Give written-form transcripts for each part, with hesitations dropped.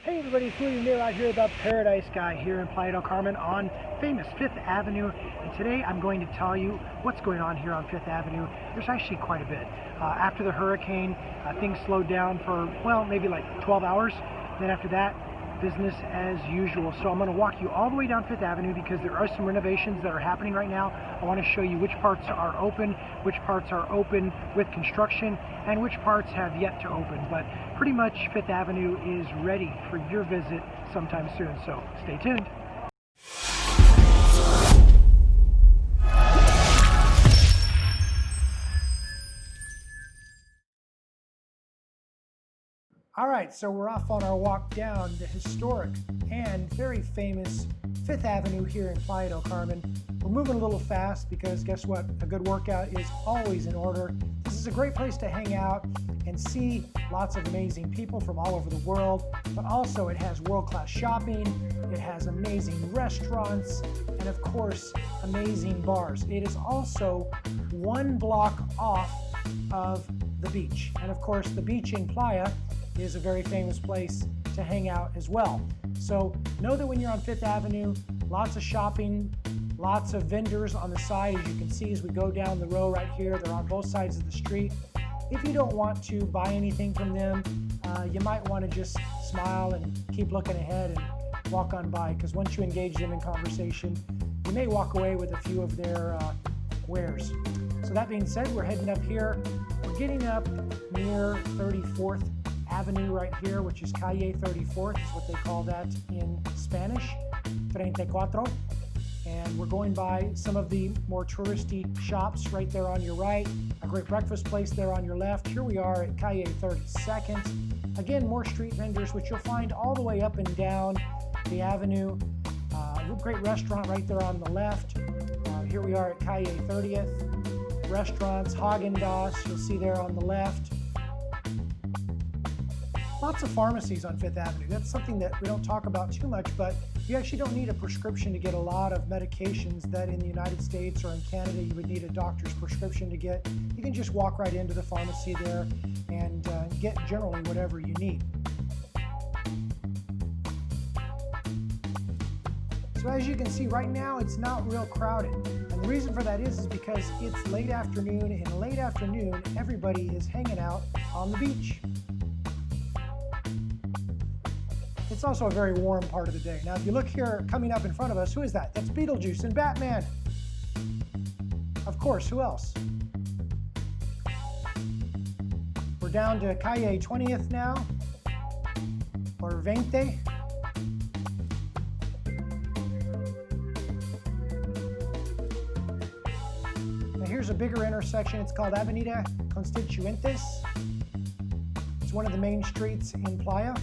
Hey everybody, it's William Neal out here, the Paradise Guy here in Playa del Carmen on famous 5th Avenue. And today I'm going to tell you what's going on here on 5th Avenue. There's actually quite a bit. After the hurricane, things slowed down for, well, maybe like 12 hours. Then after that, business as usual. So I'm going to walk you all the way down 5th Avenue because there are some renovations that are happening right now. I want to show you which parts are open, which parts are open with construction, and which parts have yet to open. But pretty much 5th Avenue is ready for your visit sometime soon. So stay tuned. All right, so we're off on our walk down the historic and very famous 5th Avenue here in Playa del Carmen. We're moving a little fast because guess what? A good workout is always in order. This is a great place to hang out and see lots of amazing people from all over the world, but also it has world-class shopping, it has amazing restaurants, and of course, amazing bars. It is also one block off of the beach. And of course, the beach in Playa is a very famous place to hang out as well. So know that when you're on 5th Avenue, lots of shopping, lots of vendors on the side, as you can see as we go down the row right here. They're on both sides of the street. If you don't want to buy anything from them, you might want to just smile and keep looking ahead and walk on by, because once you engage them in conversation, you may walk away with a few of their wares. So that being said, we're heading up here. We're getting up near 34th Avenue right here, which is Calle 34th, is what they call that in Spanish, 34. And we're going by some of the more touristy shops right there on your right, a great breakfast place there on your left. Here we are at Calle 32nd. Again, more street vendors, which you'll find all the way up and down the avenue. A great restaurant right there on the left. Here we are at Calle 30th. Restaurants, Haagen-Dazs, you'll see there on the left. Lots of pharmacies on 5th Avenue. That's something that we don't talk about too much, but you actually don't need a prescription to get a lot of medications that in the United States or in Canada you would need a doctor's prescription to get. You can just walk right into the pharmacy there and get generally whatever you need. So as you can see right now, it's not real crowded. And the reason for that is because it's late afternoon, and late afternoon, everybody is hanging out on the beach. It's also a very warm part of the day. Now, if you look here coming up in front of us, who is that? That's Beetlejuice and Batman. Of course, who else? We're down to Calle 20th now, or 20. Now here's a bigger intersection. It's called Avenida Constituyentes. It's one of the main streets in Playa.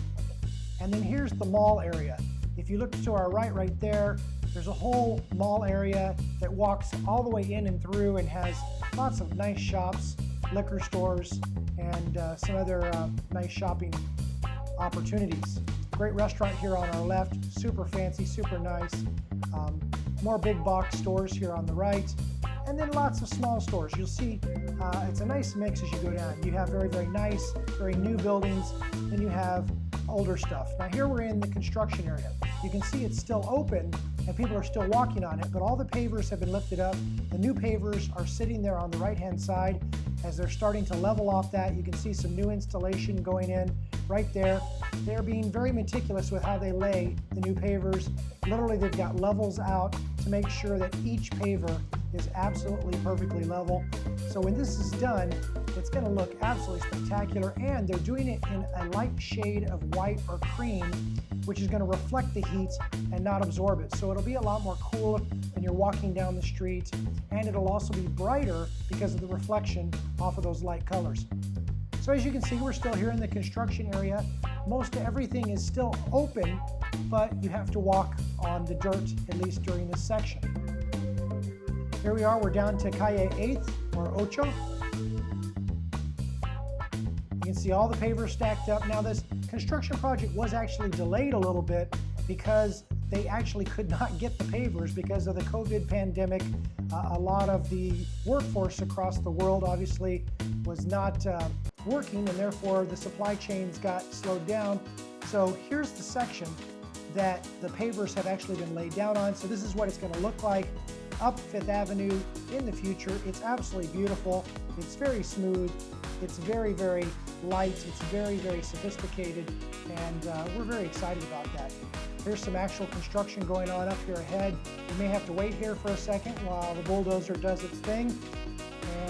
And then here's the mall area. If you look to our right there, there's a whole mall area that walks all the way in and through and has lots of nice shops, liquor stores, and some other nice shopping opportunities. Great restaurant here on our left, super fancy, super nice. More big box stores here on the right. And then lots of small stores. You'll see it's a nice mix as you go down. You have very, very nice, very new buildings. Then you have older stuff. Now here we're in the construction area. You can see it's still open and people are still walking on it, but all the pavers have been lifted up. The new pavers are sitting there on the right-hand side. As they're starting to level off that, you can see some new installation going in right there. They're being very meticulous with how they lay the new pavers. Literally, they've got levels out to make sure that each paver is absolutely perfectly level. So when this is done, it's going to look absolutely spectacular, and they're doing it in a light shade of white or cream, which is going to reflect the heat and not absorb it. So it'll be a lot more cool when you're walking down the street, and it'll also be brighter because of the reflection off of those light colors. So as you can see, we're still here in the construction area. Most everything is still open, but you have to walk on the dirt, at least during this section. Here we are, we're down to Calle 8th, or Ocho. You can see all the pavers stacked up. Now this construction project was actually delayed a little bit because they actually could not get the pavers because of the COVID pandemic. A lot of the workforce across the world obviously was not working, and therefore the supply chains got slowed down. So here's the section that the pavers have actually been laid down on. So this is what it's going to look like up Fifth Avenue in the future. It's absolutely beautiful. It's very smooth. It's very, very light. It's very, very sophisticated, and we're very excited about that. There's some actual construction going on up here ahead. We may have to wait here for a second while the bulldozer does its thing.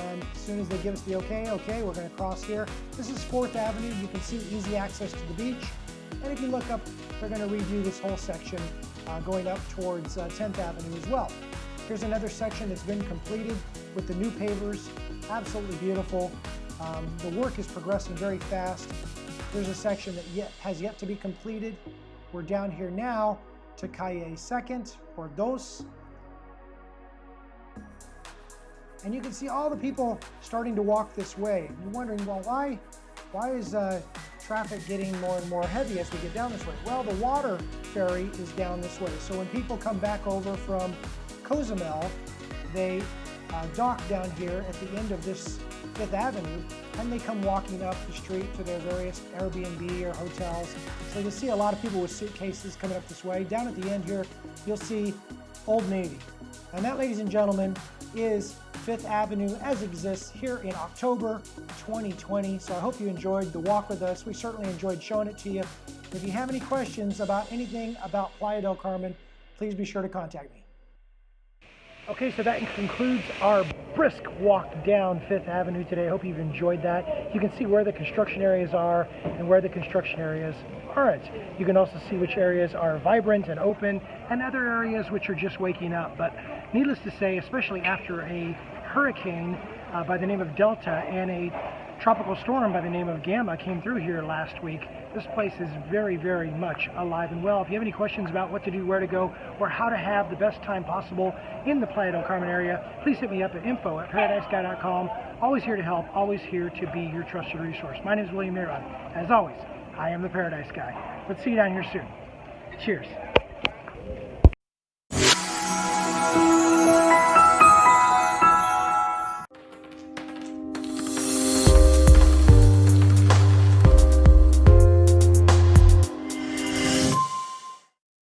And as soon as they give us the okay, we're going to cross here. This is 4th Avenue. You can see easy access to the beach. And if you look up, they're going to redo this whole section going up towards 10th Avenue as well. Here's another section that's been completed with the new pavers. Absolutely beautiful. The work is progressing very fast. There's a section that has yet to be completed. We're down here now to Calle 2nd or Dos. And you can see all the people starting to walk this way. You're wondering, well, why is traffic getting more and more heavy as we get down this way? Well, the water ferry is down this way. So when people come back over from Cozumel, they dock down here at the end of this 5th Avenue, and they come walking up the street to their various Airbnb or hotels. So you'll see a lot of people with suitcases coming up this way. Down at the end here, you'll see Old Navy. And that, ladies and gentlemen, is 5th Avenue as it exists here in October 2020. So I hope you enjoyed the walk with us. We certainly enjoyed showing it to you. If you have any questions about anything about Playa del Carmen, please be sure to contact me. Okay, so that concludes our brisk walk down 5th Avenue today. I hope you've enjoyed that. You can see where the construction areas are and where the construction areas aren't. You can also see which areas are vibrant and open and other areas which are just waking up. But needless to say, especially after a hurricane by the name of Delta and a tropical storm by the name of Gamma came through here last week, this place is very, very much alive and well. If you have any questions about what to do, where to go, or how to have the best time possible in the Playa del Carmen area, please hit me up at info@paradiseguy.com. Always here to help, always here to be your trusted resource. My name is William Aaron. As always, I am the Paradise Guy. Let's see you down here soon. Cheers.